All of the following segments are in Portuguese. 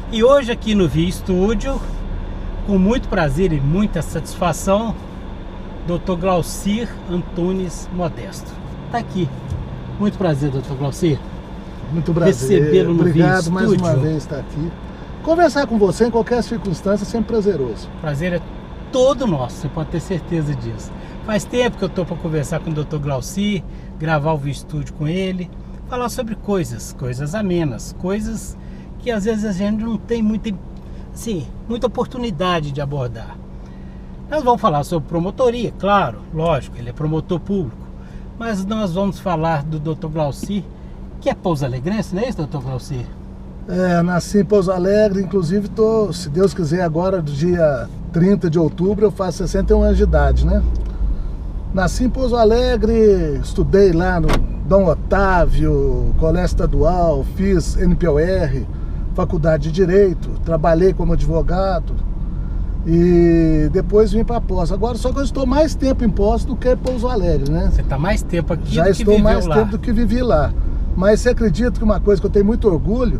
E hoje aqui no Via Estúdio, com muito prazer e muita satisfação, Dr. Glaucir Antunes Modesto. Tá aqui. Muito prazer, Dr. Glaucir. Muito prazer. Recebê-lo no Via Obrigado mais Estúdio. uma vez estar aqui. Conversar com você em qualquer circunstância é sempre prazeroso. Prazer é todo nosso, você pode ter certeza disso. Faz tempo que eu tô para conversar com o Dr. Glaucir, gravar o Via Estúdio com ele, falar sobre coisas amenas, coisas que às vezes a gente não tem muita oportunidade de abordar. Nós vamos falar sobre promotoria, claro, lógico, ele é promotor público, mas nós vamos falar do Dr. Glaucir, que é Pouso Alegrense, não é isso, Dr. Glaucir? Nasci em Pouso Alegre, inclusive tô, se Deus quiser, agora do dia 30 de outubro eu faço 61 anos de idade, né? Nasci em Pouso Alegre, estudei lá no Dom Otávio, Colégio Estadual, fiz NPOR, Faculdade de Direito, trabalhei como advogado e depois vim para Poços. Agora só que eu estou mais tempo em Poços do que em Pouso Alegre, né? Você está mais tempo aqui Já do que estou viveu mais lá. tempo do que vivi lá. Mas você acredita que uma coisa que eu tenho muito orgulho,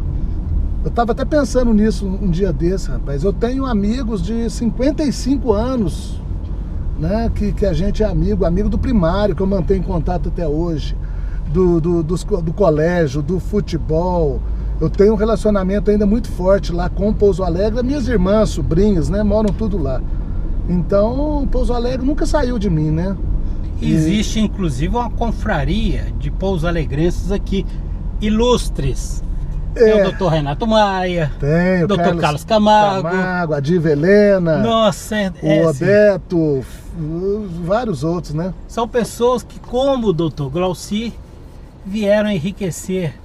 eu estava até pensando nisso um dia desse, rapaz, eu tenho amigos de 55 anos, né, que a gente é amigo do primário, que eu mantenho contato até hoje, do colégio, do futebol. Eu tenho um relacionamento ainda muito forte lá com Pouso Alegre. Minhas irmãs, sobrinhas, né, moram tudo lá. Então, Pouso Alegre nunca saiu de mim, né? Existe, inclusive, uma confraria de Pouso Alegrenses aqui, ilustres. Tem o Dr. Renato Maia, tem o Dr. Carlos Camargo, a Diva Helena, nossa, o Odeto, vários outros, né? São pessoas que, como o Dr. Glaucir, vieram enriquecer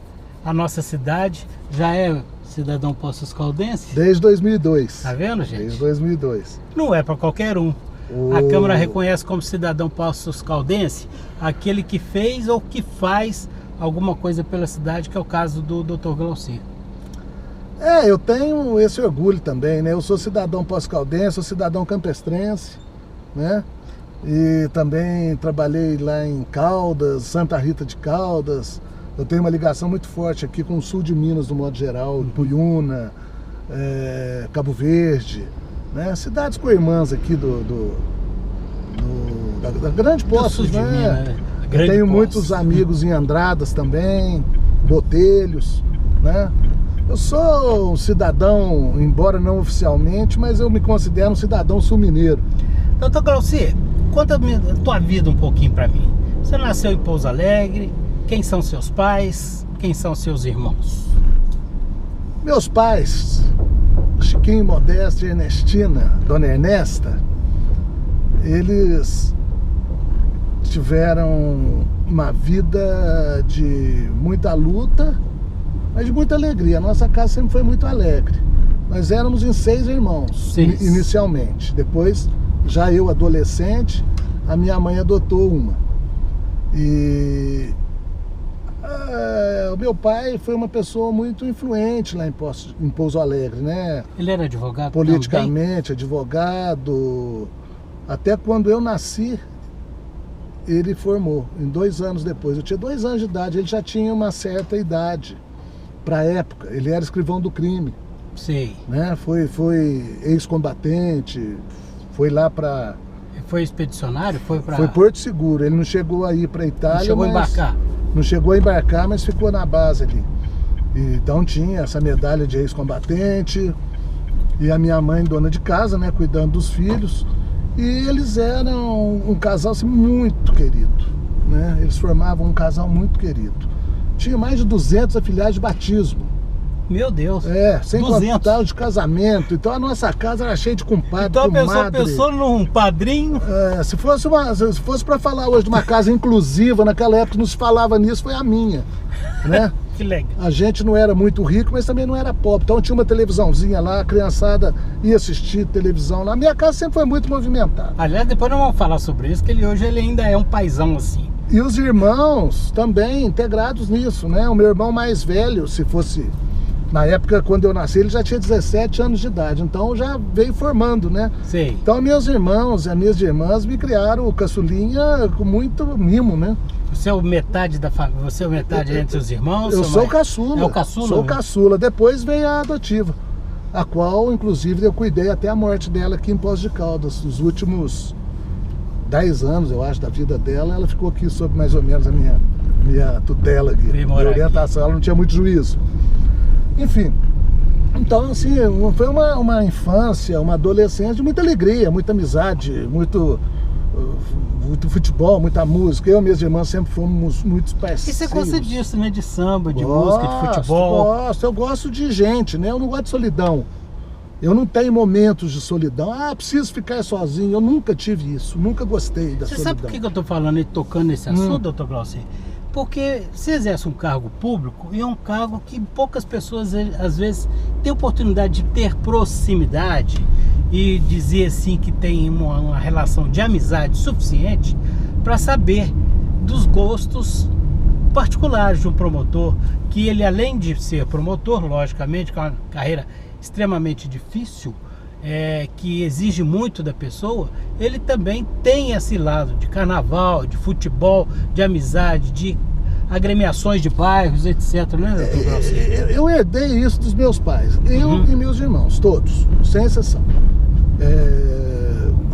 a nossa cidade. Já é cidadão Poços Caldense? Desde 2002. Tá vendo, gente? Desde 2002. Não é para qualquer um. A Câmara reconhece como cidadão Poços Caldense aquele que fez ou que faz alguma coisa pela cidade, que é o caso do Dr. Glaucir. Eu tenho esse orgulho também, né? Eu sou cidadão Poços Caldense, sou cidadão campestrense, né? E também trabalhei lá em Caldas, Santa Rita de Caldas. Eu tenho uma ligação muito forte aqui com o sul de Minas, do modo geral, Puyuna, Cabo Verde, né? Cidades co-irmãs aqui da Grande Poços, né? Minas, né? Eu tenho muitos amigos em Andradas também, Botelhos, né? Eu sou um cidadão, embora não oficialmente, mas eu me considero um cidadão sul-mineiro. Dr. Glaucir, conta a tua vida um pouquinho para mim. Você nasceu em Pouso Alegre, quem são seus pais, quem são seus irmãos? Meus pais, Chiquinho Modesto e Ernestina, Dona Ernesta, eles tiveram uma vida de muita luta, mas de muita alegria. A nossa casa sempre foi muito alegre. Nós éramos em 6 irmãos, inicialmente. Depois, já eu adolescente, a minha mãe adotou uma. E o meu pai foi uma pessoa muito influente lá em Pouso Alegre, né? Ele era advogado politicamente, também? Advogado. Até quando eu nasci, ele formou, em 2 anos depois. Eu tinha 2 anos de idade, ele já tinha uma certa idade para a época. Ele era escrivão do crime. Sei. Né? Foi ex-combatente, foi lá para... Foi expedicionário? Foi Porto Seguro. Ele não chegou a ir para a Itália. Não chegou a embarcar? Não chegou a embarcar, mas ficou na base ali. Então tinha essa medalha de ex-combatente. E a minha mãe, dona de casa, né, cuidando dos filhos. E eles eram um casal assim, muito querido, né? Eles formavam um casal muito querido. Tinha mais de 200 afiliados de batismo. Meu Deus! Sem 200. contar o de casamento. Então a nossa casa era cheia de compadre, então comadre. Pensou num padrinho? Se fosse para falar hoje de uma casa inclusiva, naquela época não se falava nisso, foi a minha, né? Que legal. A gente não era muito rico, mas também não era pobre. Então tinha uma televisãozinha lá, a criançada ia assistir televisão lá. Minha casa sempre foi muito movimentada. Aliás, depois nós vamos falar sobre isso, que hoje ele ainda é um paizão assim. E os irmãos também integrados nisso, né? O meu irmão mais velho, se fosse... Na época, quando eu nasci, ele já tinha 17 anos de idade. Então já veio formando, né? Sei. Então meus irmãos e as minhas irmãs me criaram o caçulinha com muito mimo, né? Você é o metade da família? Você é o metade entre os irmãos? Eu sou o caçula. É o caçula? Sou o caçula. Depois veio a adotiva. a qual, inclusive, eu cuidei até a morte dela aqui em Poços de Caldas. Os últimos 10 anos, eu acho, da vida dela, ela ficou aqui sob mais ou menos a minha tutela aqui, minha orientação, ela não tinha muito juízo. Enfim, então assim, foi uma infância, uma adolescência de muita alegria, muita amizade, muito futebol, muita música. Eu e minhas irmãs sempre fomos muito parceiros. E você gosta disso, né? De samba, de música, de futebol? Eu gosto de gente, né? Eu não gosto de solidão. Eu não tenho momentos de solidão. Preciso ficar sozinho. Eu nunca tive isso, nunca gostei da solidão. Você sabe por que eu tô falando e tocando nesse assunto, doutor Glauci? Porque você exerce um cargo público e é um cargo que poucas pessoas, às vezes, têm oportunidade de ter proximidade e dizer assim que tem uma relação de amizade suficiente para saber dos gostos particulares de um promotor, que ele, além de ser promotor, logicamente, com uma carreira extremamente difícil, que exige muito da pessoa, ele também tem esse lado de carnaval, de futebol, de amizade, de agremiações de bairros, etc, né, doutor Glauci? Eu herdei isso dos meus pais, eu e meus irmãos, todos, sem exceção.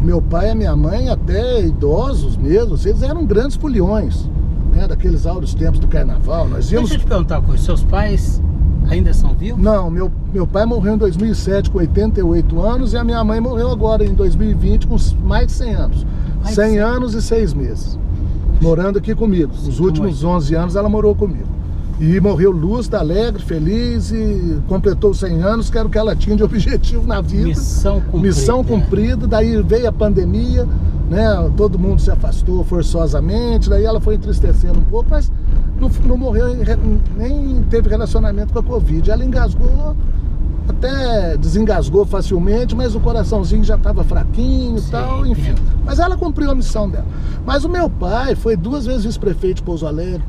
Meu pai e minha mãe, até idosos mesmo, eles eram grandes foliões, né, daqueles áureos tempos do carnaval. Nós íamos... Deixa eu te perguntar uma coisa, seus pais ainda são vivos? Não, meu pai morreu em 2007 com 88 anos e a minha mãe morreu agora em 2020 com mais de 100 anos. 100 anos e 6 meses. Morando aqui comigo. Os últimos 11 anos ela morou comigo. E morreu lúcida, alegre, feliz e completou 100 anos, que era o que ela tinha de objetivo na vida. Missão cumprida. Missão cumprida, daí veio a pandemia, né? Todo mundo se afastou forçosamente, daí ela foi entristecendo um pouco, mas não morreu, nem teve relacionamento com a Covid. Ela engasgou, até desengasgou facilmente, mas o coraçãozinho já estava fraquinho e tal, enfim. Mas ela cumpriu a missão dela. Mas o meu pai foi 2 vezes vice-prefeito de Pouso Alegre,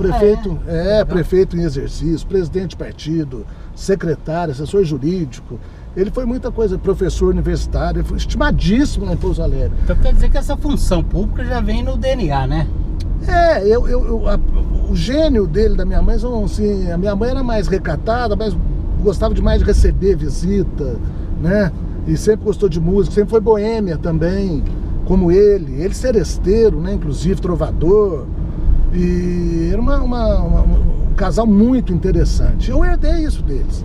prefeito em exercício, presidente de partido, secretário, assessor jurídico. Ele foi muita coisa, professor universitário, ele foi estimadíssimo lá em Pouso Alegre. Então quer dizer que essa função pública já vem no DNA, né? O gênio dele, da minha mãe, são assim, a minha mãe era mais recatada, mas gostava demais de receber visita, né? E sempre gostou de música, sempre foi boêmia também, como ele seresteiro, né? Inclusive trovador. E era um casal muito interessante. Eu herdei isso deles.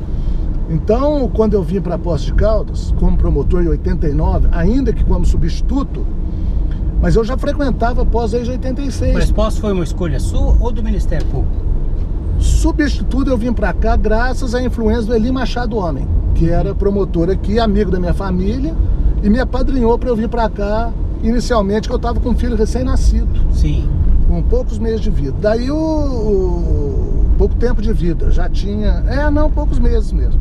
Então, quando eu vim para Poços de Caldas, como promotor em 89, ainda que como substituto, mas eu já frequentava Poços desde 86. Mas Poços foi uma escolha sua ou do Ministério Público? Substituto, eu vim para cá graças à influência do Eli Machado Homem, que era promotor aqui, amigo da minha família, e me apadrinhou para eu vir para cá, inicialmente, que eu estava com um filho recém-nascido. Sim. Com poucos meses de vida. Daí pouco tempo de vida, já tinha... poucos meses mesmo.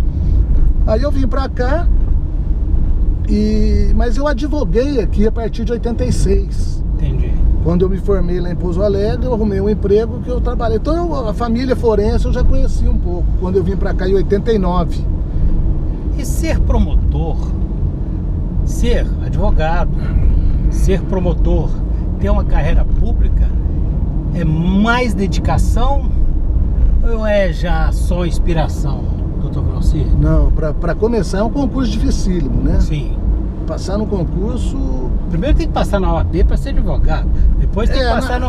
Aí eu vim para cá, mas eu advoguei aqui a partir de 86. Entendi. Quando eu me formei lá em Pouso Alegre, eu arrumei um emprego que eu trabalhei. Então a família forense eu já conhecia um pouco, quando eu vim para cá em 89. E ser promotor, ser advogado, ser promotor, ter uma carreira pública, é mais dedicação ou é já só inspiração, doutor Glauci? Não, para começar é um concurso dificílimo, né? Sim. Passar no concurso... Primeiro tem que passar na OAB para ser advogado. Depois tem que passar no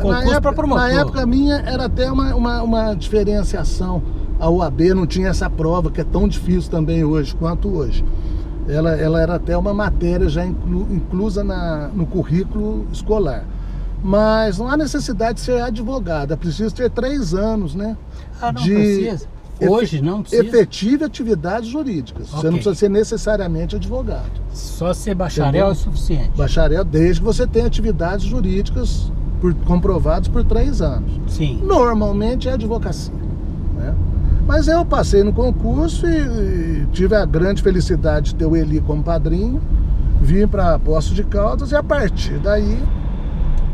concurso para promotor. Na época minha era até uma diferenciação. A OAB não tinha essa prova, que é tão difícil também hoje, quanto hoje. Ela era até uma matéria já inclusa no currículo escolar. Mas não há necessidade de ser advogado. É preciso ter 3 anos, né? Não precisa. Hoje não precisa. Efetiva atividades jurídicas. Você não precisa ser necessariamente advogado. Só ser bacharel é suficiente. Bacharel, desde que você tenha atividades jurídicas comprovadas por 3 anos. Sim. Normalmente é advocacia, né? Mas eu passei no concurso e tive a grande felicidade de ter o Eli como padrinho. Vim para Poços de Caldas e a partir daí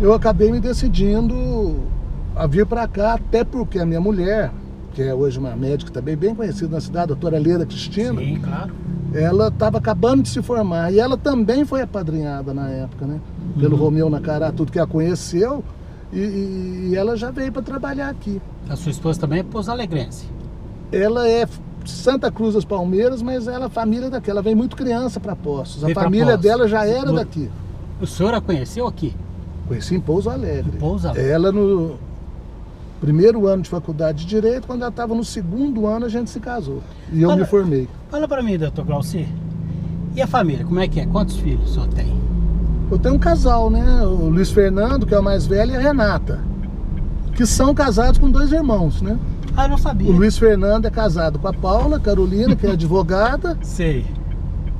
eu acabei me decidindo a vir para cá, até porque a minha mulher, que é hoje uma médica também bem conhecida na cidade, a doutora Leda Cristina. Sim, claro. Ela estava acabando de se formar e ela também foi apadrinhada na época, né? Pelo Romeu Nacará, tudo que a conheceu, e ela já veio para trabalhar aqui. A sua esposa também é pouso-alegrense? Ela é Santa Cruz das Palmeiras, mas ela é família daqui, ela vem muito criança para Poços. A Veio pra família Poços. dela já era daqui. O senhor a conheceu aqui? Conheci em Pouso Alegre. Em Pouso Alegre. Ela no primeiro ano de faculdade de Direito, quando ela estava no segundo ano, a gente se casou. E eu me formei. Fala pra mim, doutor Glauci. E a família, como é que é? Quantos filhos o senhor tem? Eu tenho um casal, né? O Luiz Fernando, que é o mais velho, e a Renata, que são casados com 2 irmãos, né? Ah, eu não sabia. O Luiz Fernando é casado com a Paula Carolina, que é advogada. Sei.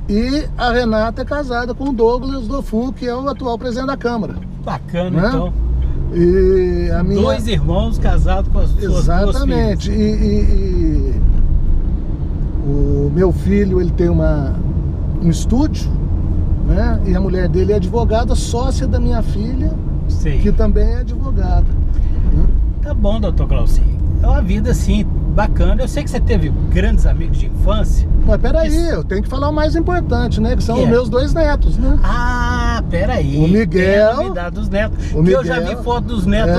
E a Renata é casada com o Douglas Dofu, que é o atual presidente da Câmara. Bacana, Né? então. E a minha... 2 irmãos casados com as suas 2 filhas. Exatamente. E o meu filho, ele tem um estúdio, né? E a mulher dele é advogada, sócia da minha filha, Sei. que também é advogada. Né? Tá bom, doutor Glauci. É uma vida, assim, bacana. Eu sei que você teve grandes amigos de infância. Mas peraí, eu tenho que falar o mais importante, né? Que são Que os é? meus 2 netos, né? Ah, peraí. O Miguel- Tem a novidade dos netos. o Que eu já Miguel- vi foto dos netos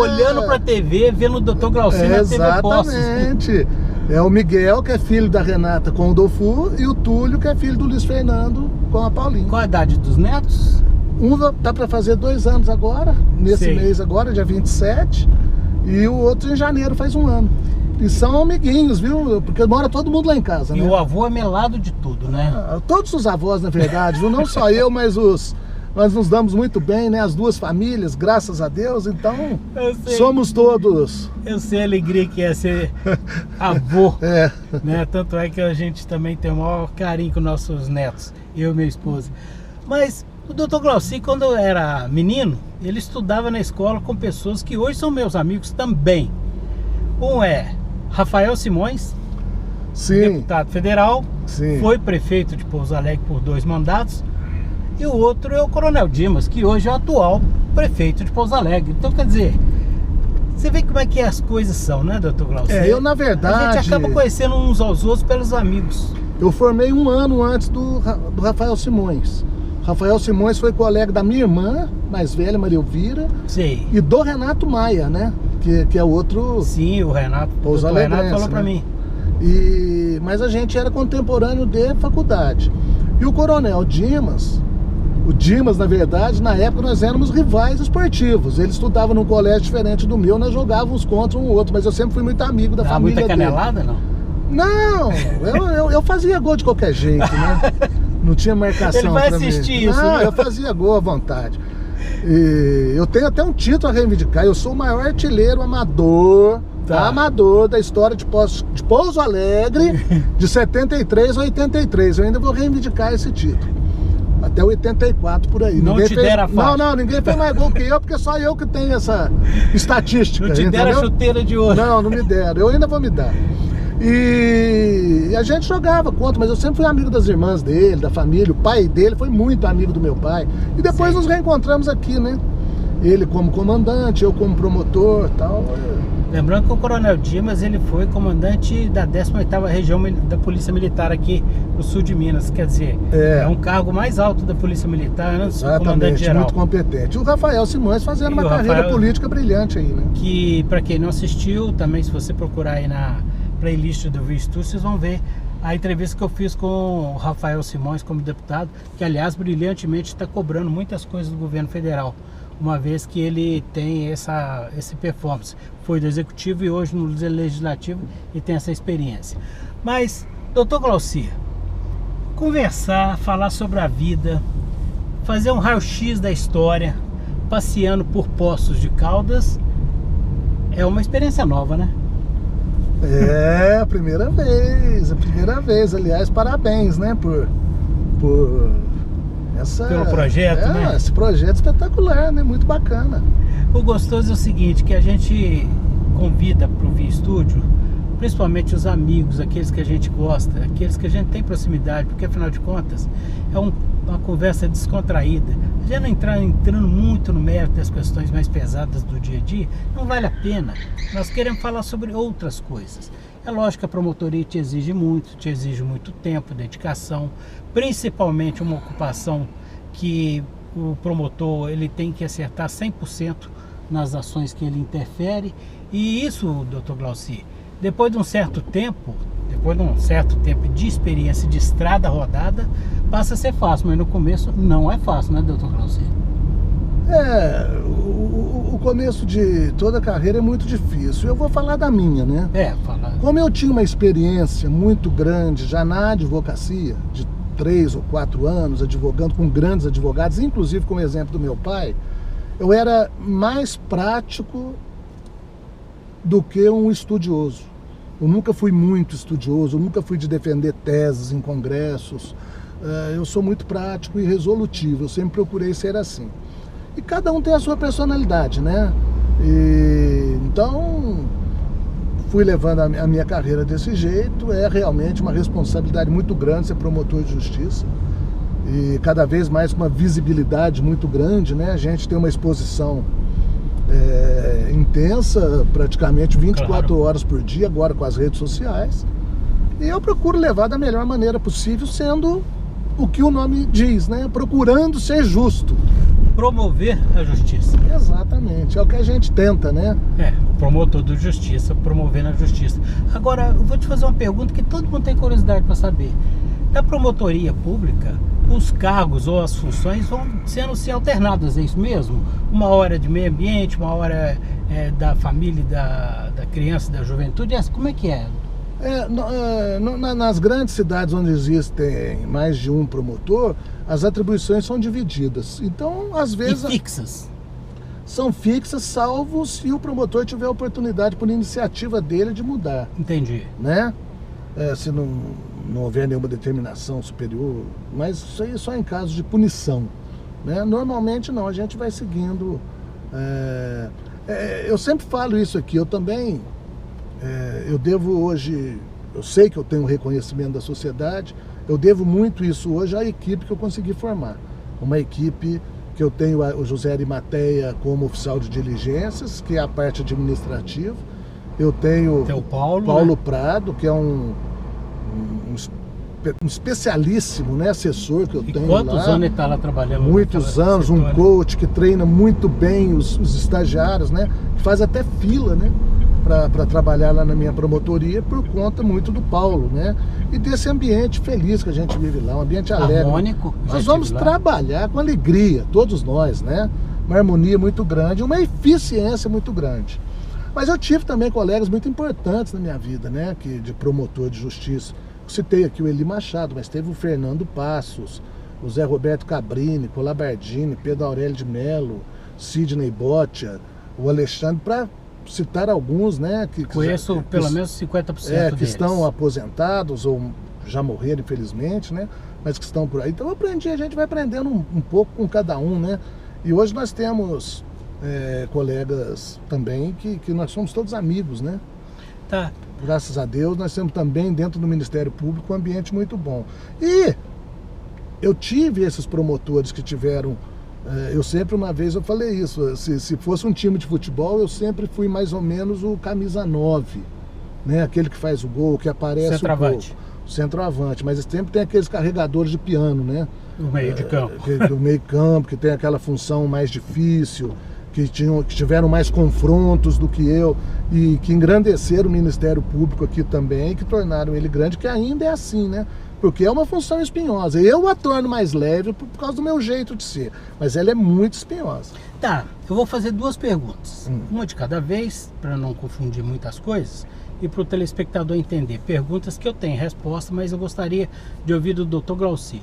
olhando pra TV, vendo o doutor Glauci na TV Poços. Exatamente. É o Miguel, que é filho da Renata com o Dofu, e o Túlio, que é filho do Luiz Fernando com a Paulinha. Qual a idade dos netos? Um tá para fazer 2 anos agora, nesse Sei. mês agora, dia 27, e o outro em janeiro faz 1 ano. E são amiguinhos, viu? Porque mora todo mundo lá em casa, E né? o avô é melado de tudo, né? Todos os avós, na verdade, viu? Não só eu, mas nós nos damos muito bem, né? As 2 famílias, graças a Deus, então Eu sei. somos todos. Eu sei a alegria que é ser avô, É. né? Tanto é que a gente também tem o maior carinho com nossos netos, eu e minha esposa. Mas o doutor Glauci, quando eu era menino, ele estudava na escola com pessoas que hoje são meus amigos também. Um é Rafael Simões, Sim, deputado federal, sim. foi prefeito de Pouso Alegre por 2 mandatos. E o outro é o Coronel Dimas, que hoje é o atual prefeito de Pouso Alegre. Então, quer dizer, você vê como é que as coisas são, né, doutor Glauci? Eu, na verdade... A gente acaba conhecendo uns aos outros pelos amigos. Eu formei 1 ano antes do Rafael Simões. Rafael Simões foi colega da minha irmã, mais velha, Maria Elvira, Sei. e do Renato Maia, né? Que é outro Sim, o Renato, Pouso doutor Renato Alegrense, falou pra né? mim. Mas a gente era contemporâneo de faculdade. E o Coronel Dimas, o Dimas, na verdade, na época nós éramos rivais esportivos. Ele estudava num colégio diferente do meu, nós jogávamos contra um outro, mas eu sempre fui muito amigo da Dá família muita dele. canelada, não? Não, eu fazia gol de qualquer jeito, né? Não tinha marcação. Ele vai pra mim. assistir isso, Não, né? eu fazia gol à vontade. E eu tenho até um título a reivindicar. Eu sou o maior artilheiro amador, Tá. amador da história de Pouso Alegre, de 73 a 83. Eu ainda vou reivindicar esse título. Até 84 por aí. Não Ninguém te fez... deram a faixa. Não, ninguém fez mais gol que eu, porque só eu que tenho essa estatística. Não te deram a entendeu? chuteira de ouro. Não me deram. Eu ainda vou me dar. E a gente jogava contra, mas eu sempre fui amigo das irmãs dele, da família. O pai dele foi muito amigo do meu pai. E depois Sim. nos reencontramos aqui, né? Ele como comandante, eu como promotor e tal. Lembrando que o Coronel Dimas, ele foi comandante da 18ª Região da Polícia Militar aqui no sul de Minas. Quer dizer, é um cargo mais alto da Polícia Militar, antes do comandante Exatamente, geral. muito competente. O Rafael Simões fazendo E uma o carreira Rafael- política brilhante aí, né? Que, para quem não assistiu, também se você procurar aí na playlist do VSTU, vocês vão ver a entrevista que eu fiz com o Rafael Simões como deputado, que aliás brilhantemente está cobrando muitas coisas do governo federal, uma vez que ele tem esse performance, foi do executivo e hoje no legislativo e tem essa experiência. Mas, doutor Glauci, conversar, falar sobre a vida, fazer um raio-x da história, passeando por Poços de Caldas, é uma experiência nova, né? É, a primeira vez. Aliás, parabéns, né, por pelo projeto, né? Esse projeto espetacular, né? Muito bacana. O gostoso é o seguinte, que a gente convida para o VStúdio, principalmente os amigos, aqueles que a gente gosta, aqueles que a gente tem proximidade, porque afinal de contas é uma conversa descontraída. A gente não entrando muito no mérito das questões mais pesadas do dia a dia, não vale a pena. Nós queremos falar sobre outras coisas. É lógico que a promotoria te exige muito tempo, dedicação, principalmente uma ocupação que o promotor ele tem que acertar 100% nas ações que ele interfere. E isso, doutor Glauci, depois de um certo tempo, depois de um certo tempo de experiência de estrada rodada, passa a ser fácil, mas no começo não é fácil, né, doutor Glauci? O começo de toda a carreira é muito difícil. Eu vou falar da minha, né? Fala. Como eu tinha uma experiência muito grande já na advocacia, de 3 ou 4 anos, advogando com grandes advogados, inclusive com o exemplo do meu pai, eu era mais prático do que um estudioso. Eu nunca fui muito estudioso, eu nunca fui de defender teses em congressos. Eu sou muito prático e resolutivo, eu sempre procurei ser assim. E cada um tem a sua personalidade, né? Então, fui levando a minha carreira desse jeito. É realmente uma responsabilidade muito grande ser promotor de justiça. E cada vez mais com uma visibilidade muito grande, né? A gente tem uma exposição intensa, praticamente 24 horas por dia, agora com as redes sociais. E eu procuro levar da melhor maneira possível, sendo o que o nome diz, né? Procurando ser justo. Promover a justiça. Exatamente, é o que a gente tenta, né? O promotor de justiça, promovendo a justiça. Agora, eu vou te fazer uma pergunta que todo mundo tem curiosidade para saber. Da promotoria pública, os cargos ou as funções vão sendo se alternadas, é isso mesmo? Uma hora de meio ambiente, uma hora da família, da criança, da juventude, como é que é? Nas grandes cidades onde existem mais de um promotor, as atribuições são divididas. Então, às vezes... E fixas? São fixas, salvo se o promotor tiver a oportunidade, por iniciativa dele, de mudar. Entendi. Né? Se não houver nenhuma determinação superior, mas isso aí só em caso de punição. Né? Normalmente não, a gente vai seguindo. Eu sempre falo isso aqui, eu também... eu devo hoje, eu sei que eu tenho um reconhecimento da sociedade, eu devo muito isso hoje à equipe que eu consegui formar. Uma equipe que eu tenho o José Arimateia como oficial de diligências, que é a parte administrativa. Eu tenho o Paulo, né? Prado, que é um especialíssimo, né, assessor que eu tenho lá. Quantos anos ele está lá trabalhando? Muitos anos, um coach que treina muito bem os estagiários, né? Que faz até fila, né? Para trabalhar lá na minha promotoria, por conta muito do Paulo, né? E desse ambiente feliz que a gente vive lá, um ambiente alegre. Harmônico. Nós vamos trabalhar com alegria, todos nós, né? Uma harmonia muito grande, uma eficiência muito grande. Mas eu tive também colegas muito importantes na minha vida, né? De promotor de justiça. Eu citei aqui o Eli Machado, mas teve o Fernando Passos, o Zé Roberto Cabrini, Colabardini, Pedro Aurélio de Mello, Sidney Boccia, o Alexandre, para citar alguns, né? Conheço pelo menos 50% que deles. estão aposentados ou já morreram, infelizmente, né? Mas que estão por aí. Então a gente vai aprendendo um pouco com cada um, né? E hoje nós temos colegas também que nós somos todos amigos, né? Tá. Graças a Deus, nós temos também dentro do Ministério Público um ambiente muito bom. E eu tive esses promotores que tiveram... eu sempre, uma vez eu falei isso, se fosse um time de futebol, eu sempre fui mais ou menos o camisa 9, né? Aquele que faz o gol, que aparece centroavante. O centroavante, mas sempre tem aqueles carregadores de piano, né? Do meio de campo. Do meio campo, que tem aquela função mais difícil, que tiveram mais confrontos do que eu, e que engrandeceram o Ministério Público aqui também, que tornaram ele grande, que ainda é assim, né? Porque é uma função espinhosa. Eu a torno mais leve por causa do meu jeito de ser, mas ela é muito espinhosa. Tá, eu vou fazer duas perguntas. Uma de cada vez, para não confundir muitas coisas, e para o telespectador entender. Perguntas que eu tenho resposta, mas eu gostaria de ouvir do Dr. Glauci.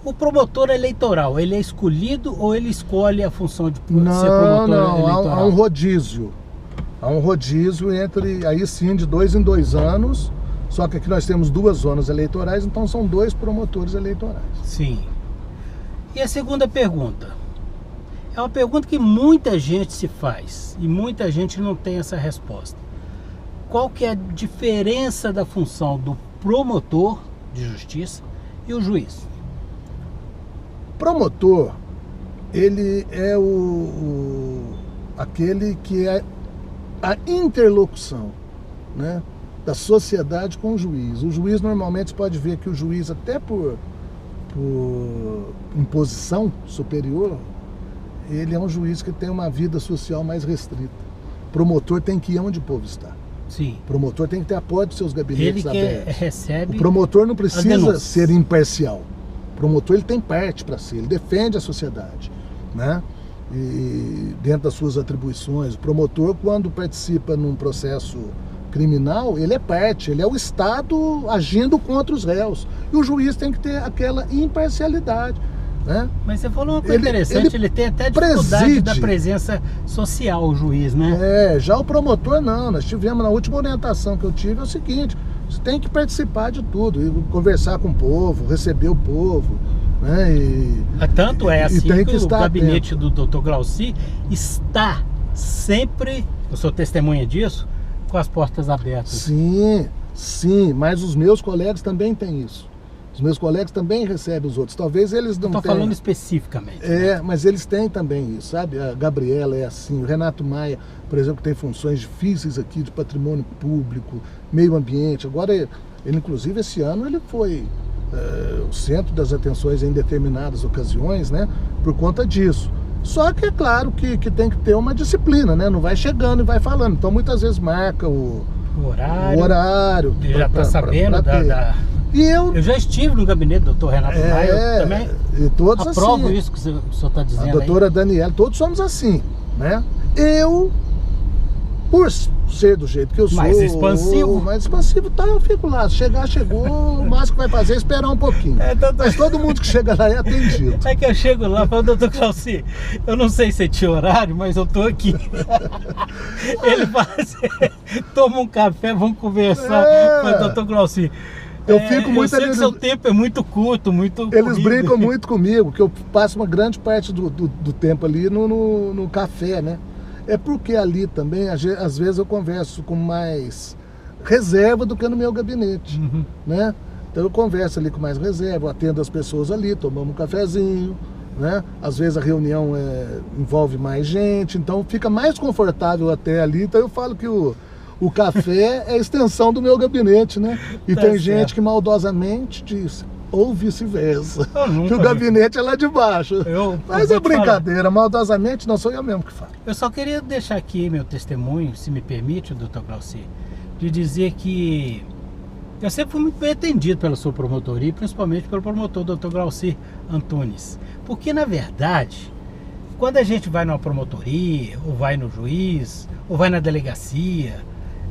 O promotor eleitoral, ele é escolhido ou ele escolhe a função de ser promotor eleitoral? Há um rodízio. Há um rodízio entre, aí sim, de 2 em 2 anos. Só que aqui nós temos 2 zonas eleitorais, então são 2 promotores eleitorais. Sim. E a segunda pergunta? É uma pergunta que muita gente se faz e muita gente não tem essa resposta. Qual que é a diferença da função do promotor de justiça e o juiz? Promotor, ele é aquele que é a interlocução, né, da sociedade com o juiz. O juiz, normalmente, você pode ver que o juiz, até por imposição superior, ele é um juiz que tem uma vida social mais restrita. Promotor tem que ir onde o povo está. Sim. O promotor tem que ter a porta dos seus gabinetes Ele que abertos. recebe. O promotor não precisa denúncia. ser imparcial. O promotor ele tem parte para ser, ele defende a sociedade, né? E dentro das suas atribuições, o promotor, quando participa num processo criminal, ele é parte, ele é o Estado agindo contra os réus. E o juiz tem que ter aquela imparcialidade, né? Mas você falou uma coisa interessante, ele tem até dificuldade da presença social, o juiz, né? Já o promotor não, nós tivemos, na última orientação que eu tive, é o seguinte: você tem que participar de tudo, e conversar com o povo, receber o povo, né? Tanto é assim que o gabinete atento. do Dr. Glauci está sempre, eu sou testemunha disso, com as portas abertas. Sim, sim, mas os meus colegas também têm isso. Os meus colegas também recebem os outros. Talvez eles não tenham. Estou falando especificamente. Mas eles têm também isso, sabe? A Gabriela é assim, o Renato Maia, por exemplo, tem funções difíceis aqui de patrimônio público, meio ambiente. Agora, ele inclusive, esse ano, ele foi o centro das atenções em determinadas ocasiões, né? Por conta disso. Só que é claro que tem que ter uma disciplina, né? Não vai chegando e vai falando. Então, muitas vezes marca o horário. Ele já está sabendo E eu já estive no gabinete do Dr. Renato Maia, eu também e todos aprovo assim, isso que o senhor está dizendo. A doutora Daniela, todos somos assim, né? Eu, por ser do jeito que eu sou, mais expansivo, tá, eu fico lá. Chegar, chegou, o máximo que vai fazer é esperar um pouquinho. Mas todo mundo que chega lá é atendido. É que eu chego lá e falo: doutor Glauci, eu não sei se tinha horário, mas eu tô aqui. Ele fala assim: toma um café, vamos conversar com o doutor Glauci. Eu fico muito ali. Eu sei que seu tempo é muito curto, muito Eles corrido. Brincam muito comigo, que eu passo uma grande parte do tempo ali no café, né? É porque ali também, às vezes, eu converso com mais reserva do que no meu gabinete, né? Então eu converso ali com mais reserva, eu atendo as pessoas ali, tomamos um cafezinho, né? Às vezes a reunião envolve mais gente, então fica mais confortável até ali. Então eu falo que o café é a extensão do meu gabinete, né? E tem gente que maldosamente diz, ou vice-versa, que o gabinete é lá de baixo. Mas é brincadeira, maldosamente não sou eu mesmo que falo. Eu só queria deixar aqui meu testemunho, se me permite, doutor Glauci, de dizer que eu sempre fui muito bem atendido pela sua promotoria, principalmente pelo promotor Dr. Glauci Antunes. Porque, na verdade, quando a gente vai numa promotoria, ou vai no juiz, ou vai na delegacia,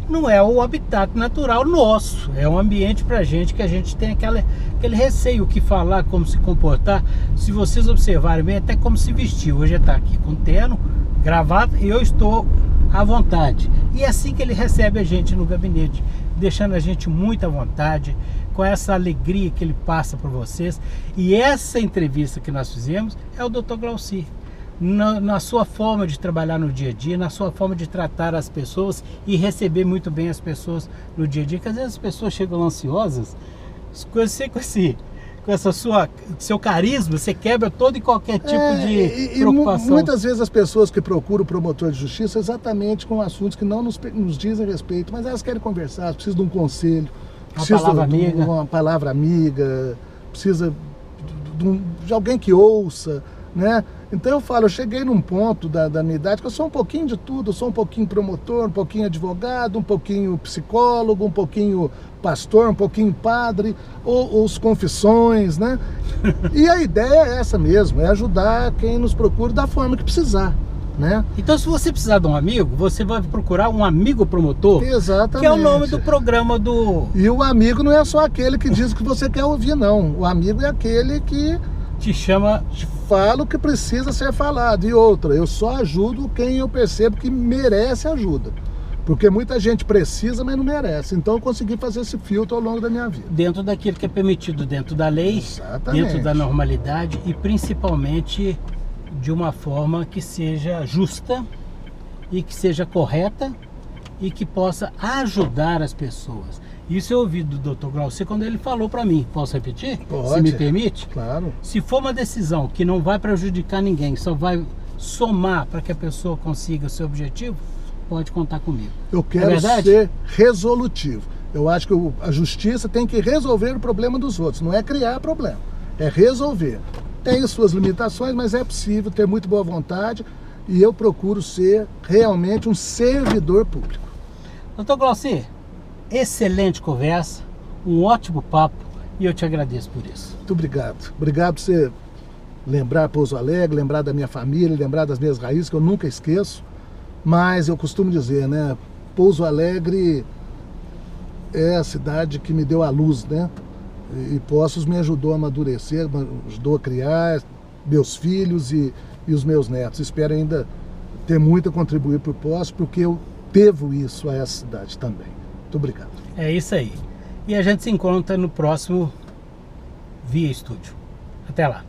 não é o habitat natural nosso, é um ambiente pra gente que a gente tem aquele receio, o que falar, como se comportar. Se vocês observarem bem, até como se vestir. Hoje ele tá aqui com terno, gravata, e eu estou à vontade. E é assim que ele recebe a gente no gabinete, deixando a gente muito à vontade, com essa alegria que ele passa para vocês. E essa entrevista que nós fizemos é o Dr. Glauci. Na sua forma de trabalhar no dia a dia, na sua forma de tratar as pessoas e receber muito bem as pessoas no dia a dia, que às vezes as pessoas chegam ansiosas, com essa seu carisma, você quebra todo e qualquer tipo de preocupação. E muitas vezes as pessoas que procuram o promotor de justiça exatamente com assuntos que não nos dizem respeito, mas elas querem conversar, precisam de um conselho, uma palavra amiga, precisa de alguém que ouça, né? Então eu falo, eu cheguei num ponto da minha idade que eu sou um pouquinho de tudo, eu sou um pouquinho promotor, um pouquinho advogado, um pouquinho psicólogo, um pouquinho pastor, um pouquinho padre, ou os confissões, né? E a ideia é essa mesmo, é ajudar quem nos procura da forma que precisar, né? Então, se você precisar de um amigo, você vai procurar um amigo promotor. Exatamente. Que é o nome do programa do... E o amigo não é só aquele que diz o que você quer ouvir, não. O amigo é aquele que... te chama... fala o que precisa ser falado. E outra, eu só ajudo quem eu percebo que merece ajuda. Porque muita gente precisa, mas não merece. Então eu consegui fazer esse filtro ao longo da minha vida. Dentro daquilo que é permitido, dentro da lei, exatamente, dentro da normalidade e principalmente de uma forma que seja justa e que seja correta e que possa ajudar as pessoas. Isso eu ouvi do Dr. Glauci quando ele falou para mim. Posso repetir? Pode. Se me permite? Claro. Se for uma decisão que não vai prejudicar ninguém, só vai somar para que a pessoa consiga o seu objetivo, pode contar comigo. Eu quero ser resolutivo. Eu acho que a justiça tem que resolver o problema dos outros, não é criar problema, é resolver. Tem suas limitações, mas é possível ter muito boa vontade e eu procuro ser realmente um servidor público. Doutor Glauci, excelente conversa, um ótimo papo e eu te agradeço por isso. Muito obrigado. Obrigado por você lembrar Pouso Alegre, lembrar da minha família, lembrar das minhas raízes, que eu nunca esqueço. Mas eu costumo dizer, né? Pouso Alegre é a cidade que me deu a luz, né? E Poços me ajudou a amadurecer, me ajudou a criar meus filhos e os meus netos. Espero ainda ter muito a contribuir para o Poços, porque eu devo isso a essa cidade também. Muito obrigado. É isso aí. E a gente se encontra no próximo Via Estúdio. Até lá.